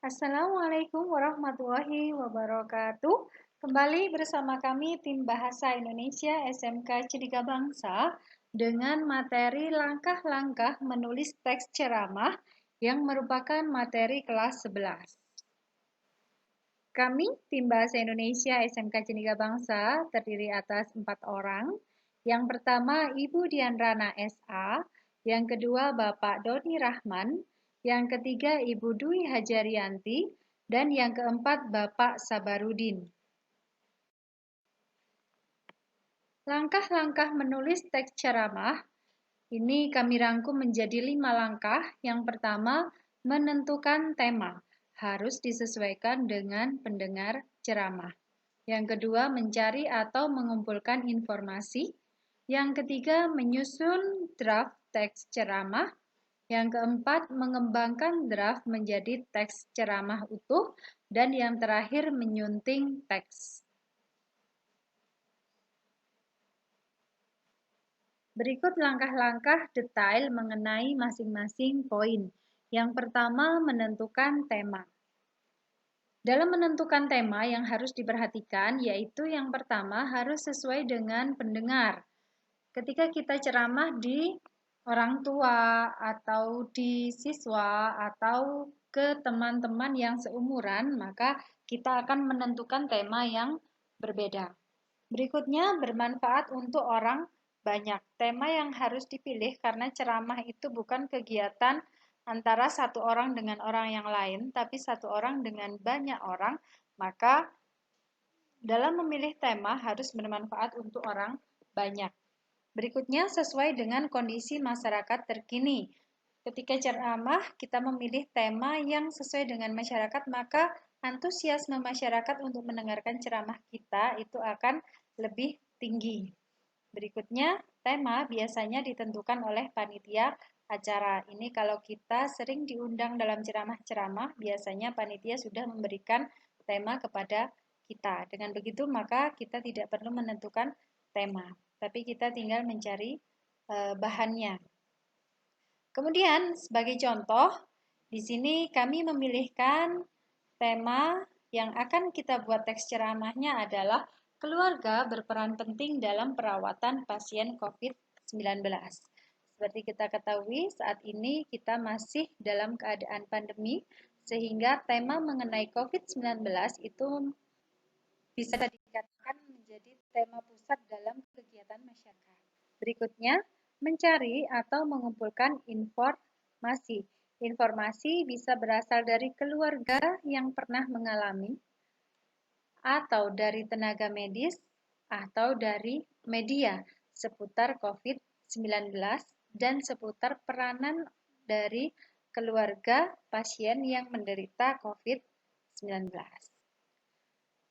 Assalamualaikum warahmatullahi wabarakatuh. Kembali bersama kami tim Bahasa Indonesia SMK Cendika Bangsa dengan materi langkah-langkah menulis teks ceramah yang merupakan materi kelas 11. Kami tim Bahasa Indonesia SMK Cendika Bangsa terdiri atas 4 orang. Yang pertama Ibu Dianrana SA, yang kedua Bapak Doni Rahman, yang ketiga Ibu Dwi Hajarianti, dan yang keempat Bapak Sabarudin. Langkah-langkah menulis teks ceramah ini kami rangkum menjadi 5 langkah. Yang pertama, menentukan tema. Harus disesuaikan dengan pendengar ceramah. Yang kedua, mencari atau mengumpulkan informasi. Yang ketiga, menyusun draft teks ceramah. Yang keempat, mengembangkan draft menjadi teks ceramah utuh. Dan yang terakhir, menyunting teks. Berikut langkah-langkah detail mengenai masing-masing poin. Yang pertama, menentukan tema. Dalam menentukan tema yang harus diperhatikan, yaitu yang pertama harus sesuai dengan pendengar. Ketika kita ceramah di orang tua, atau di siswa, atau ke teman-teman yang seumuran, maka kita akan menentukan tema yang berbeda. Berikutnya, bermanfaat untuk orang banyak. Tema yang harus dipilih karena ceramah itu bukan kegiatan antara satu orang dengan orang yang lain, tapi satu orang dengan banyak orang, maka dalam memilih tema harus bermanfaat untuk orang banyak. Berikutnya, sesuai dengan kondisi masyarakat terkini. Ketika ceramah, kita memilih tema yang sesuai dengan masyarakat, maka antusiasme masyarakat untuk mendengarkan ceramah kita itu akan lebih tinggi. Berikutnya, tema biasanya ditentukan oleh panitia acara. Ini kalau kita sering diundang dalam ceramah-ceramah, biasanya panitia sudah memberikan tema kepada kita. Dengan begitu, maka kita tidak perlu menentukan tema, tapi kita tinggal mencari bahannya. Kemudian, sebagai contoh, di sini kami memilihkan tema yang akan kita buat teks ceramahnya adalah keluarga berperan penting dalam perawatan pasien COVID-19. Seperti kita ketahui, saat ini kita masih dalam keadaan pandemi, sehingga tema mengenai COVID-19 itu bisa dikatakan menjadi tema pusat dalam kegiatan masyarakat. Berikutnya, mencari atau mengumpulkan informasi. Informasi bisa berasal dari keluarga yang pernah mengalami, atau dari tenaga medis, atau dari media seputar COVID-19 dan seputar peranan dari keluarga pasien yang menderita COVID-19.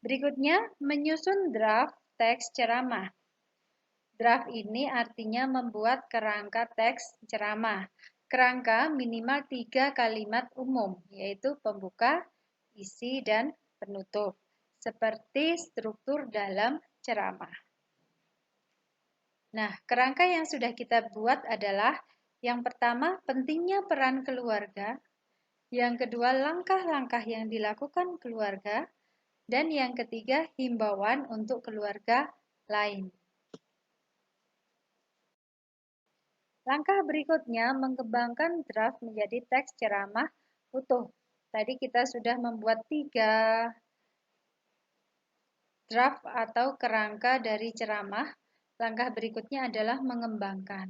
Berikutnya, menyusun draft teks ceramah. Draft ini artinya membuat kerangka teks ceramah. Kerangka minimal 3 kalimat umum, yaitu pembuka, isi, dan penutup, seperti struktur dalam ceramah. Nah, kerangka yang sudah kita buat adalah yang pertama, pentingnya peran keluarga. Yang kedua, langkah-langkah yang dilakukan keluarga. Dan yang ketiga, himbauan untuk keluarga lain. Langkah berikutnya, mengembangkan draft menjadi teks ceramah utuh. Tadi kita sudah membuat 3 draft atau kerangka dari ceramah. Langkah berikutnya adalah mengembangkan.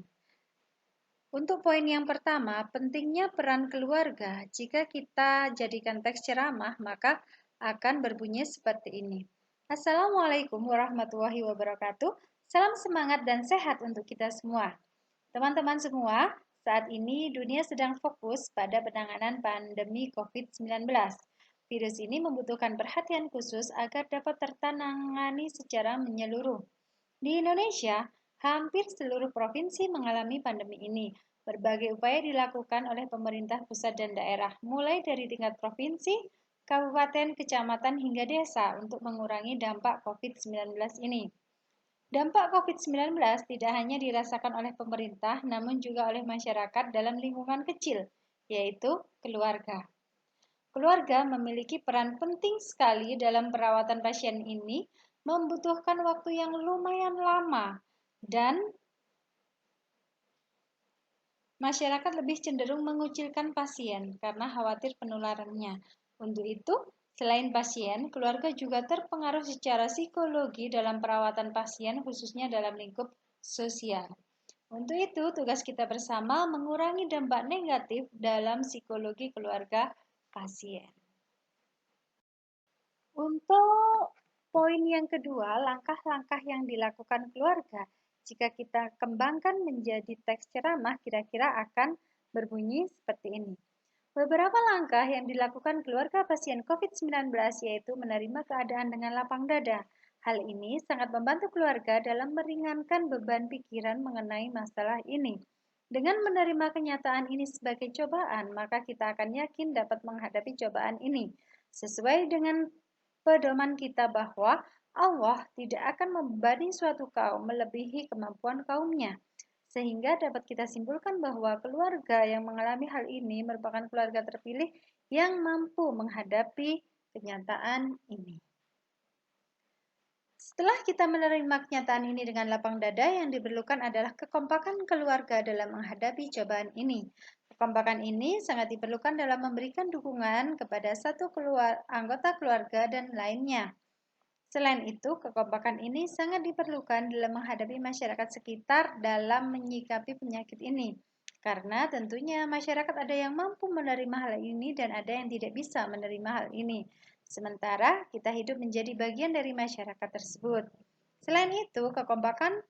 Untuk poin yang pertama, pentingnya peran keluarga. Jika kita jadikan teks ceramah, maka akan berbunyi seperti ini. Assalamualaikum warahmatullahi wabarakatuh. Salam semangat dan sehat untuk kita semua. Teman-teman semua, saat ini dunia sedang fokus pada penanganan pandemi COVID-19. Virus ini membutuhkan perhatian khusus agar dapat tertangani secara menyeluruh. Di Indonesia, hampir seluruh provinsi mengalami pandemi ini. Berbagai upaya dilakukan oleh pemerintah pusat dan daerah, mulai dari tingkat provinsi, kabupaten, kecamatan, hingga desa untuk mengurangi dampak COVID-19 ini. Dampak COVID-19 tidak hanya dirasakan oleh pemerintah, namun juga oleh masyarakat dalam lingkungan kecil, yaitu keluarga. Keluarga memiliki peran penting sekali dalam perawatan pasien ini, membutuhkan waktu yang lumayan lama, dan masyarakat lebih cenderung mengucilkan pasien karena khawatir penularannya. Untuk itu, selain pasien, keluarga juga terpengaruh secara psikologi dalam perawatan pasien, khususnya dalam lingkup sosial. Untuk itu, tugas kita bersama mengurangi dampak negatif dalam psikologi keluarga pasien. Untuk poin yang kedua, langkah-langkah yang dilakukan keluarga jika kita kembangkan menjadi teks ceramah kira-kira akan berbunyi seperti ini. Beberapa langkah yang dilakukan keluarga pasien COVID-19 yaitu menerima keadaan dengan lapang dada. Hal ini sangat membantu keluarga dalam meringankan beban pikiran mengenai masalah ini. Dengan menerima kenyataan ini sebagai cobaan, maka kita akan yakin dapat menghadapi cobaan ini. Sesuai dengan pedoman kita bahwa Allah tidak akan membebani suatu kaum melebihi kemampuan kaumnya. Sehingga dapat kita simpulkan bahwa keluarga yang mengalami hal ini merupakan keluarga terpilih yang mampu menghadapi kenyataan ini. Setelah kita menerima kenyataan ini dengan lapang dada, yang diperlukan adalah kekompakan keluarga dalam menghadapi cobaan ini. Kekompakan ini sangat diperlukan dalam memberikan dukungan kepada satu anggota keluarga dan lainnya. Selain itu, kekompakan ini sangat diperlukan dalam menghadapi masyarakat sekitar dalam menyikapi penyakit ini. Karena tentunya masyarakat ada yang mampu menerima hal ini dan ada yang tidak bisa menerima hal ini. Sementara kita hidup menjadi bagian dari masyarakat tersebut. Selain itu, kekompakan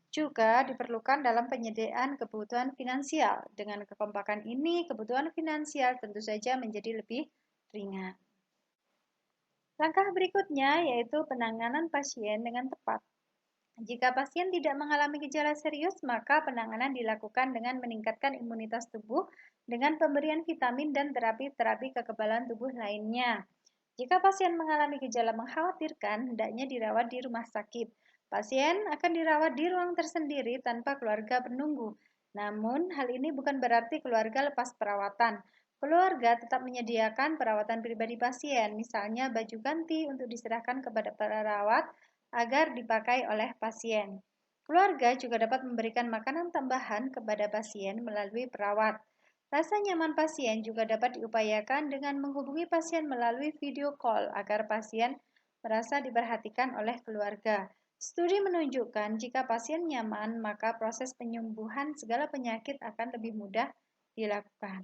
juga diperlukan dalam penyediaan kebutuhan finansial. Dengan kekompakan ini, kebutuhan finansial tentu saja menjadi lebih ringan. Langkah berikutnya yaitu penanganan pasien dengan tepat. Jika pasien tidak mengalami gejala serius, maka penanganan dilakukan dengan meningkatkan imunitas tubuh dengan pemberian vitamin dan terapi-terapi kekebalan tubuh lainnya. Jika pasien mengalami gejala mengkhawatirkan, hendaknya dirawat di rumah sakit. Pasien akan dirawat di ruang tersendiri tanpa keluarga penunggu. Namun, hal ini bukan berarti keluarga lepas perawatan. Keluarga tetap menyediakan perawatan pribadi pasien, misalnya baju ganti untuk diserahkan kepada perawat agar dipakai oleh pasien. Keluarga juga dapat memberikan makanan tambahan kepada pasien melalui perawat. Rasa nyaman pasien juga dapat diupayakan dengan menghubungi pasien melalui video call agar pasien merasa diperhatikan oleh keluarga. Studi menunjukkan jika pasien nyaman, maka proses penyembuhan segala penyakit akan lebih mudah dilakukan.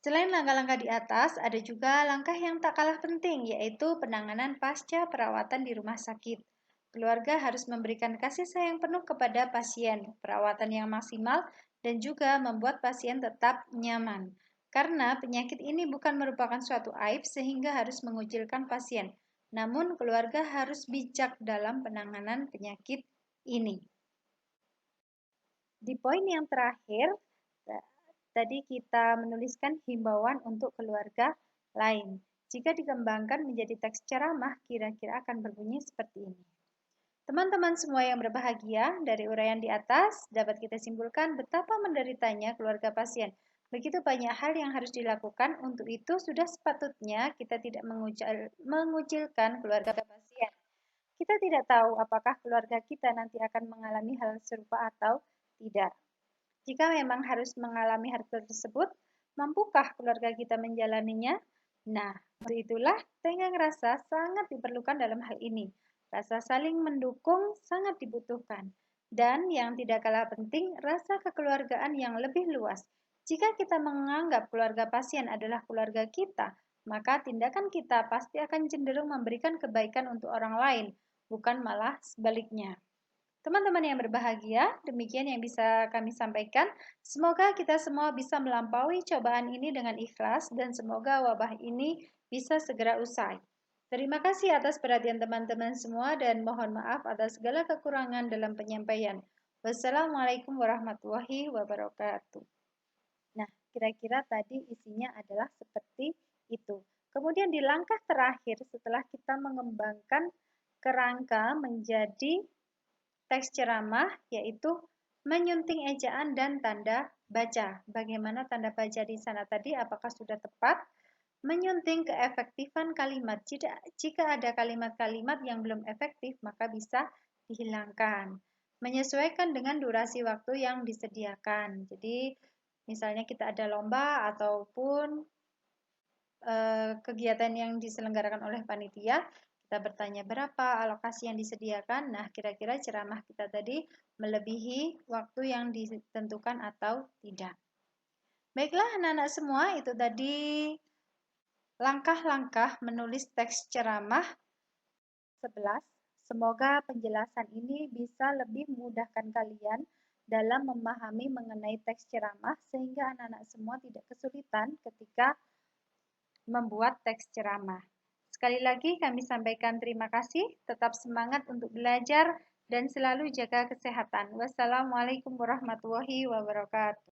Selain langkah-langkah di atas, ada juga langkah yang tak kalah penting, yaitu penanganan pasca perawatan di rumah sakit. Keluarga harus memberikan kasih sayang penuh kepada pasien, perawatan yang maksimal, dan juga membuat pasien tetap nyaman. Karena penyakit ini bukan merupakan suatu aib sehingga harus mengucilkan pasien. Namun keluarga harus bijak dalam penanganan penyakit ini. Di poin yang terakhir, tadi kita menuliskan himbauan untuk keluarga lain. Jika dikembangkan menjadi teks ceramah, kira-kira akan berbunyi seperti ini. Teman-teman semua yang berbahagia, dari uraian di atas dapat kita simpulkan betapa menderitanya keluarga pasien. Begitu banyak hal yang harus dilakukan, untuk itu sudah sepatutnya kita tidak mengucilkan keluarga pasien. Kita tidak tahu apakah keluarga kita nanti akan mengalami hal serupa atau tidak. Jika memang harus mengalami hal tersebut, mampukah keluarga kita menjalaninya? Nah, untuk itulah tenggang rasa sangat diperlukan dalam hal ini. Rasa saling mendukung sangat dibutuhkan. Dan yang tidak kalah penting, rasa kekeluargaan yang lebih luas. Jika kita menganggap keluarga pasien adalah keluarga kita, maka tindakan kita pasti akan cenderung memberikan kebaikan untuk orang lain, bukan malah sebaliknya. Teman-teman yang berbahagia, demikian yang bisa kami sampaikan. Semoga kita semua bisa melampaui cobaan ini dengan ikhlas dan semoga wabah ini bisa segera usai. Terima kasih atas perhatian teman-teman semua dan mohon maaf atas segala kekurangan dalam penyampaian. Wassalamualaikum warahmatullahi wabarakatuh. Nah, kira-kira tadi isinya adalah seperti itu. Kemudian di langkah terakhir setelah kita mengembangkan kerangka menjadi teks ceramah, yaitu menyunting ejaan dan tanda baca. Bagaimana tanda baca di sana tadi? Apakah sudah tepat? Menyunting keefektifan kalimat. Jika ada kalimat-kalimat yang belum efektif, maka bisa dihilangkan. Menyesuaikan dengan durasi waktu yang disediakan. Jadi, misalnya kita ada lomba ataupun kegiatan yang diselenggarakan oleh panitia, kita bertanya berapa alokasi yang disediakan. Nah, kira-kira ceramah kita tadi melebihi waktu yang ditentukan atau tidak. Baiklah anak-anak semua, itu tadi langkah-langkah menulis teks ceramah 11. Semoga penjelasan ini bisa lebih memudahkan kalian dalam memahami mengenai teks ceramah sehingga anak-anak semua tidak kesulitan ketika membuat teks ceramah. Sekali lagi kami sampaikan terima kasih, tetap semangat untuk belajar dan selalu jaga kesehatan. Wassalamualaikum warahmatullahi wabarakatuh.